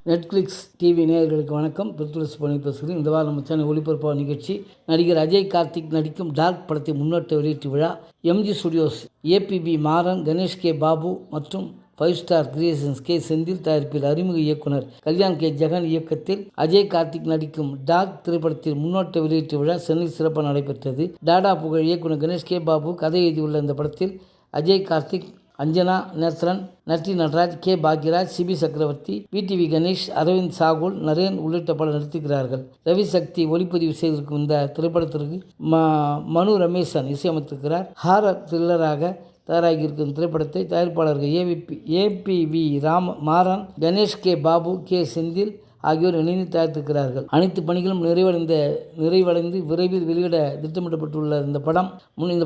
Netflix TV நேயர்களுக்கு வணக்கம். பிரித்துளசி பண்ணி பேசுகிறேன். இந்த வாரம் நம்ம சேனல் ஒளிபரப்பான நிகழ்ச்சி நடிகர் அஜய் கார்த்திக் நடிக்கும் டார்க் படத்தை முன்னோட்ட வெளியீட்டு விழா. MG studios, ABP Maran, Ganesh K Babu மற்றும் 5 ஸ்டார் கிரியேஷன்ஸ் கே செந்தில் தயாரிப்பில் அறிமுக இயக்குனர் கல்யாண் கே ஜெகன் இயக்கத்தில் அஜய் கார்த்திக் நடிக்கும் டார்க் திரைப்படத்தில் முன்னோட்ட வெளியீட்டு விழா சென்னையில் சிறப்பாக நடைபெற்றது. டாடா புகழ் இயக்குனர் கணேஷ் கே பாபு கதை எழுதியுள்ள இந்த படத்தில் அஜய் கார்த்திக், அஞ்சனா நேத்ரன், நட்டி நடராஜ், கே பாக்யராஜ், சிபி சக்கரவர்த்தி, விடிவி கணேஷ், அரவிந்த் சாகுல், நரேன் உள்ளிட்ட பலர் நடித்திருக்கிறார்கள். ரவி சக்தி ஒளிப்பதிவு செய்திருக்கும் இந்த திரைப்படத்திற்கு மனு ரமேசன் இசையமைத்திருக்கிறார். ஹாரர் த்ரில்லராக தயாராகியிருக்கும் திரைப்படத்தை தயாரிப்பாளர்கள் ABV Maran, Ganesh K Babu, K Senthil ஆகியோர் இணைந்து தயாரித்திருக்கிறார்கள். அனைத்து பணிகளும் நிறைவடைந்து விரைவில் வெளியிட திட்டமிடப்பட்டுள்ள இந்த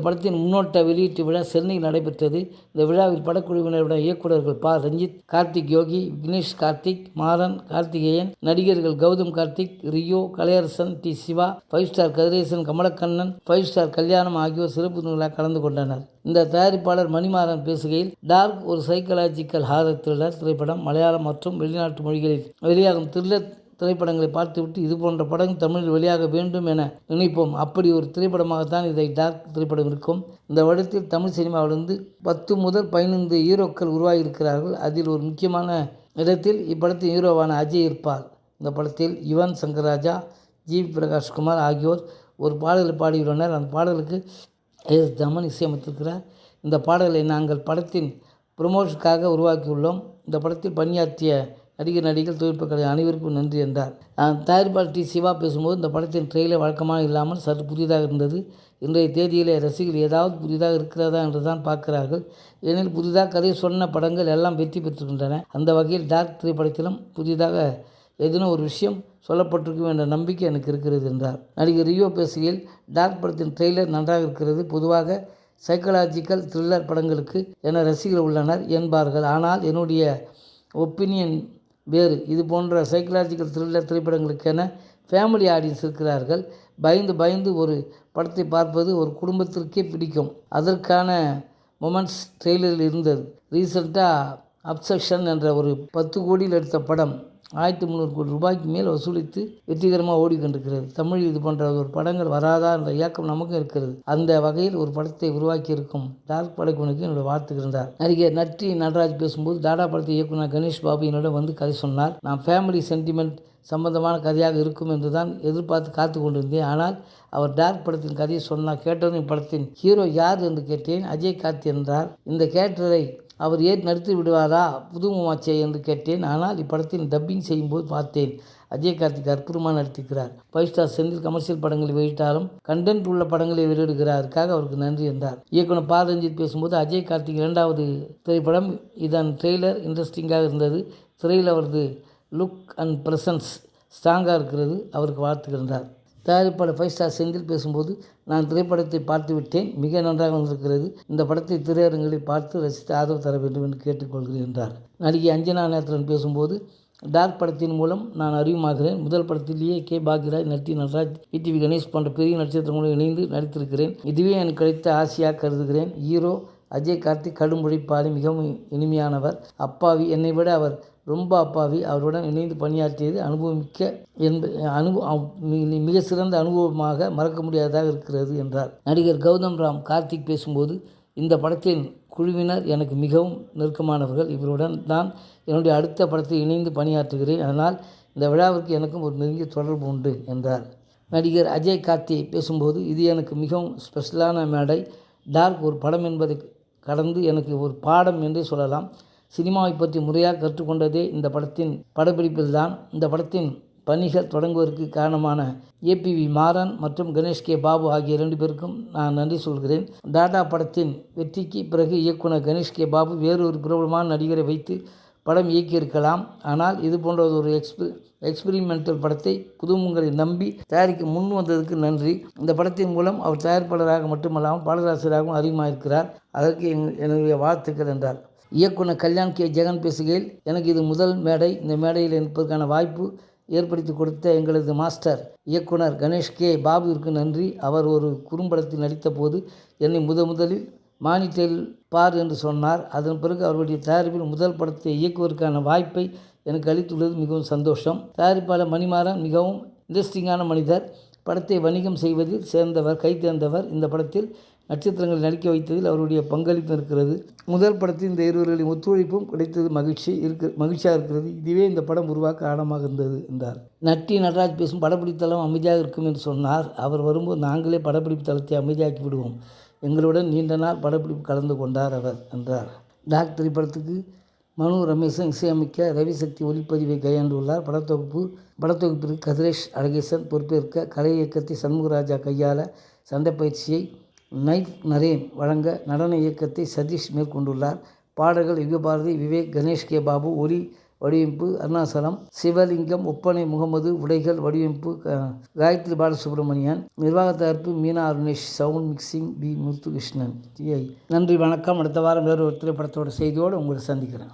படத்தின் முன்னோட்ட வெளியீட்டு விழா சென்னையில் நடைபெற்றது. இந்த விழாவில் படக்குழுவினருடைய இயக்குநர்கள் ரஞ்சித், கார்த்திக் யோகி, விக்னேஷ் கார்த்திக், மாறன், கார்த்திகேயன், நடிகர்கள் Gautham Karthik, Rio, Kalaiyarasan, T Siva, 5 star Kathiresan, Kamalakannan, 5 star Kalyanam ஆகியோர் சிறப்பு விருந்தினர்களாக கலந்து கொண்டனர். இந்த தயாரிப்பாளர் மணிமாறன் பேசுகையில், டார்க் ஒரு சைக்கலாஜிக்கல் ஹாரர் த்ரில்லர் திரைப்படம். மலையாளம் மற்றும் வெளிநாட்டு மொழிகளில் வெளியாகும் த்ரில்லர் திரைப்படங்களை பார்த்துவிட்டு இதுபோன்ற படம் தமிழில் வெளியாக வேண்டும் என நினைப்போம். அப்படி ஒரு திரைப்படமாகத்தான் இதை டார்க் திரைப்படம் இருக்கும். இந்த வருடத்தில் தமிழ் சினிமாவிலிருந்து 10 முதல் 15 ஹீரோக்கள் உருவாகியிருக்கிறார்கள். அதில் ஒரு முக்கியமான இடத்தில் இப்படத்தின் ஹீரோவான அஜய் இருப்பார். இந்த படத்தில் யுவன் சங்கர் ராஜா, ஜி பிரகாஷ்குமார் ஆகியோர் ஒரு பாடலை பாடியுள்ளனர். அந்த பாடலுக்கு எஸ் தமன் இசையமைத்திருக்கிறார். இந்த பாடலை நாங்கள் படத்தின் ப்ரமோஷனுக்காக உருவாக்கியுள்ளோம். இந்த படத்தில் பணியாற்றிய நடிகர்கள், தொழில்நுட்ப அனைவருக்கும் நன்றி என்றார். தயாரிப்பாளர் டி சிவா பேசும்போது, இந்த படத்தின் ட்ரெயிலர் வழக்கமாக இல்லாமல் சற்று புதிதாக இருந்தது. இன்றைய தேதியிலே ரசிகர்கள் ஏதாவது புதிதாக இருக்கிறதா என்று தான் பார்க்கிறார்கள். ஏனெனில் புதிதாக கதை சொன்ன படங்கள் எல்லாம் வெற்றி பெற்றுகின்றன. அந்த வகையில் டார்க் திரைப்படத்திலும் புதிதாக ஏதேனும் ஒரு விஷயம் சொல்லப்பட்டிருக்கும் என்ற நம்பிக்கை எனக்கு இருக்கிறது என்றார். நடிகர் ரியோ பேசுகையில், டார்க் படத்தின் ட்ரெய்லர் நன்றாக இருக்கிறது. பொதுவாக சைக்கலாஜிக்கல் த்ரில்லர் படங்களுக்கு என ரசிகர்கள் உள்ளனர் என்பார்கள். ஆனால் என்னுடைய ஒப்பீனியன் வேறு. இது போன்ற சைக்கலாஜிக்கல் த்ரில்லர் திரைப்படங்களுக்கென ஃபேமிலி ஆடியன்ஸ் இருக்கிறார்கள். பயந்து ஒரு படத்தை பார்ப்பது ஒரு குடும்பத்திற்கே பிடிக்கும். அதற்கான மொமெண்ட்ஸ் ட்ரெய்லரில் இருந்தது. ரீசெண்டாக அப்செக்ஷன் என்ற ஒரு 10 கோடியில் எடுத்த படம் 1300 கோடி ரூபாய்க்கு மேல் வசூலித்து வெற்றிகரமாக ஓடிக்கொண்டிருக்கிறது. தமிழில் இது போன்ற ஒரு படங்கள் வராதா என்ற இயக்கம் நமக்கும் இருக்கிறது. அந்த வகையில் ஒரு படத்தை உருவாக்கி இருக்கும் டார்க் படக்குழுவுக்கு என்னுடைய வாழ்த்துகின்றார். நடிகர் நட்டி நடராஜ் பேசும்போது, டாடா படத்தை இயக்குனர் கணேஷ் பாபு என்னிடம் வந்து கதை சொன்னார். நான் ஃபேமிலி சென்டிமெண்ட் சம்பந்தமான கதையாக இருக்கும் என்று தான் எதிர்பார்த்து காத்து கொண்டிருந்தேன். ஆனால் அவர் டார்க் படத்தின் கதையை சொன்னார். கேட்டதும் இப்படத்தின் ஹீரோ யார் என்று கேட்டேன். அஜய் கார்த்திக் என்றார். இந்த கேரக்டரை அவர் ஏன் நடித்து விடுவாரா, புதுமுகமாச்சே என்று கேட்டேன். ஆனால் இப்படத்தின் டப்பிங் செய்யும்போது பார்த்தேன், அஜய் கார்த்திக் அற்புதமாக நடித்திருக்கிறார். 5 ஸ்டார் செந்தில் கமர்ஷியல் படங்களை வெளியிட்டாலும் கண்டென்ட் உள்ள படங்களை வெளியிடுகிறாருக்காக அவருக்கு நன்றி என்றார். இயக்குனர் ரஞ்சித் பேசும்போது, அஜய் கார்த்திக் 2வது திரைப்படம். இதன் ட்ரெய்லர் இன்ட்ரெஸ்டிங்காக இருந்தது. திரையில் அவரது லுக் அண்ட் ப்ரெசன்ஸ் ஸ்ட்ராங்காக இருக்கிறது. அவருக்கு வாழ்த்துகின்றார். தயாரிப்பாளர் 5 ஸ்டார் செந்தில் பேசும்போது, நான் திரைப்படத்தை பார்த்து விட்டேன். மிக நன்றாக வந்திருக்கிறது. இந்த படத்தை திரையரங்களில் பார்த்து ரசித்து ஆதரவு தர வேண்டும் என்று கேட்டுக்கொள்கிறேன் என்றார். நடிகை அஞ்சனா நேத்ரன் பேசும்போது, டார்க் படத்தின் மூலம் நான் அறிமுகமாகிறேன். முதல் படத்திலேயே கே பாக்யராஜ், நட்டி நடராஜ், விடிவி கணேஷ் போன்ற பெரிய நட்சத்திரங்களுடன் இணைந்து நடித்திருக்கிறேன். இதுவே எனக்கு கிடைத்த ஆசையாக கருதுகிறேன். ஹீரோ அஜய் கார்த்திக் கடும் உழைப்பாளி, மிகவும் இனிமையானவர், அப்பாவி. என்னை விட அவர் ரொம்ப அப்பாவி. அவருடன் இணைந்து பணியாற்றியது மிக சிறந்த அனுபவமாக மறக்க முடியாததாக இருக்கிறது என்றார். நடிகர் கௌதம் கார்த்திக் பேசும்போது, இந்த படத்தின் குழுவினர் எனக்கு மிகவும் நெருக்கமானவர்கள். இவருடன் தான் என்னுடைய அடுத்த படத்தில் இணைந்து பணியாற்றுகிறேன். அதனால் இந்த விழாவிற்கு எனக்கும் ஒரு நெருங்கிய தொடர்பு உண்டு என்றார். நடிகர் அஜய் கார்த்திக் பேசும்போது, இது எனக்கு மிகவும் ஸ்பெஷலான மேடை. டார்க் ஒரு படம் என்பதை கடந்து எனக்கு ஒரு பாடம் என்றே சொல்லலாம். சினிமாவை பற்றி முறையாக கற்றுக்கொண்டதே இந்த படத்தின் படப்பிடிப்பில்தான். இந்த படத்தின் பணிகள் தொடங்குவதற்கு காரணமான ஏபிவி மாறன் மற்றும் கணேஷ் கே பாபு ஆகிய 2 பேருக்கும் நான் நன்றி சொல்கிறேன். டாடா படத்தின் வெற்றிக்கு பிறகு இயக்குனர் கணேஷ் கே பாபு வேறொரு பிரபலமான நடிகரை வைத்து படம் இயக்கியிருக்கலாம். ஆனால் இது போன்ற ஒரு எக்ஸ்பிரிமெண்டல் படத்தை புதுமுகங்களை நம்பி தயாரிக்க முன் வந்ததற்கு நன்றி. இந்த படத்தின் மூலம் அவர் தயாரிப்பாளராக மட்டுமல்லாமல் பாடலாசிரியராகவும் அறிமுகமாயிருக்கிறார். அதற்கு என்னுடைய வாழ்த்துக்கள் என்றார். இயக்குனர் கல்யாண் கே ஜெகன் பேசுகையில், எனக்கு இது முதல் மேடை. இந்த மேடையில் இருப்பதற்கான வாய்ப்பு ஏற்படுத்தி கொடுத்த எங்களது மாஸ்டர் இயக்குனர் கணேஷ் கே பாபுவிற்கு நன்றி. அவர் ஒரு குறும்படத்தில் நடித்த போது என்னை முதலில் மானிட்டரில் பார் என்று சொன்னார். அதன் பிறகு அவருடைய தயாரிப்பில் முதல் படத்தை இயக்குவதற்கான வாய்ப்பை எனக்கு அளித்துள்ளது மிகவும் சந்தோஷம். தயாரிப்பாளர் மணிமாறன் மிகவும் இன்ட்ரெஸ்டிங்கான மனிதர். படத்தை வணிகம் செய்வதில் கைதேர்ந்தவர். இந்த படத்தில் நட்சத்திரங்கள் நடிக்க வைத்ததில் அவருடைய பங்களிப்பு இருக்கிறது. முதல் படத்தில் இந்த இருவர்களின் ஒத்துழைப்பும் கிடைத்தது மகிழ்ச்சியாக இருக்கிறது. இதுவே இந்த படம் உருவாக்க காரணமாக இருந்தது என்றார். நட்டி நடராஜ் பேசும் படப்பிடிப்பு தளம் அமைதியாக இருக்கும் என்று சொன்னார். அவர் வரும்போது நாங்களே படப்பிடிப்பு தளத்தை அமைதியாக்கி விடுவோம். எங்களுடன் நீண்ட நாள் படப்பிடிப்பு கலந்து கொண்டார் அவர் என்றார். டாக் திரைப்படத்துக்கு மனு ரமேசன் இசையமைக்க ரவிசக்தி ஒளிப்பதிவை கையாண்டுள்ளார். படத்தொகுப்பிற்கு கதிரேஷ் அழகேசன் பொறுப்பேற்க கலை இயக்கத்தை சண்முகராஜா கையாள சண்டை பயிற்சியை நைஃப் நரேன் வழங்க நடன இயக்கத்தை சதீஷ் மேற்கொண்டுள்ளார். பாடல்கள் யுகபாரதி, விவேக், கணேஷ் கே பாபு. ஒலி வடிவமைப்பு அருணாசலம், சிவலிங்கம். ஒப்பனை முகமது. உடைகள் வடிவமைப்பு காயத்ரி பாலசுப்ரமணியன். நிர்வாக தயாரிப்பு Meena Arunesh. Sound mixing P Muthukrishnan. நன்றி, வணக்கம். அடுத்த வாரம் வேறு ஒரு திரைப்படத்தோட செய்தியோடு உங்களை சந்திக்கிறேன்.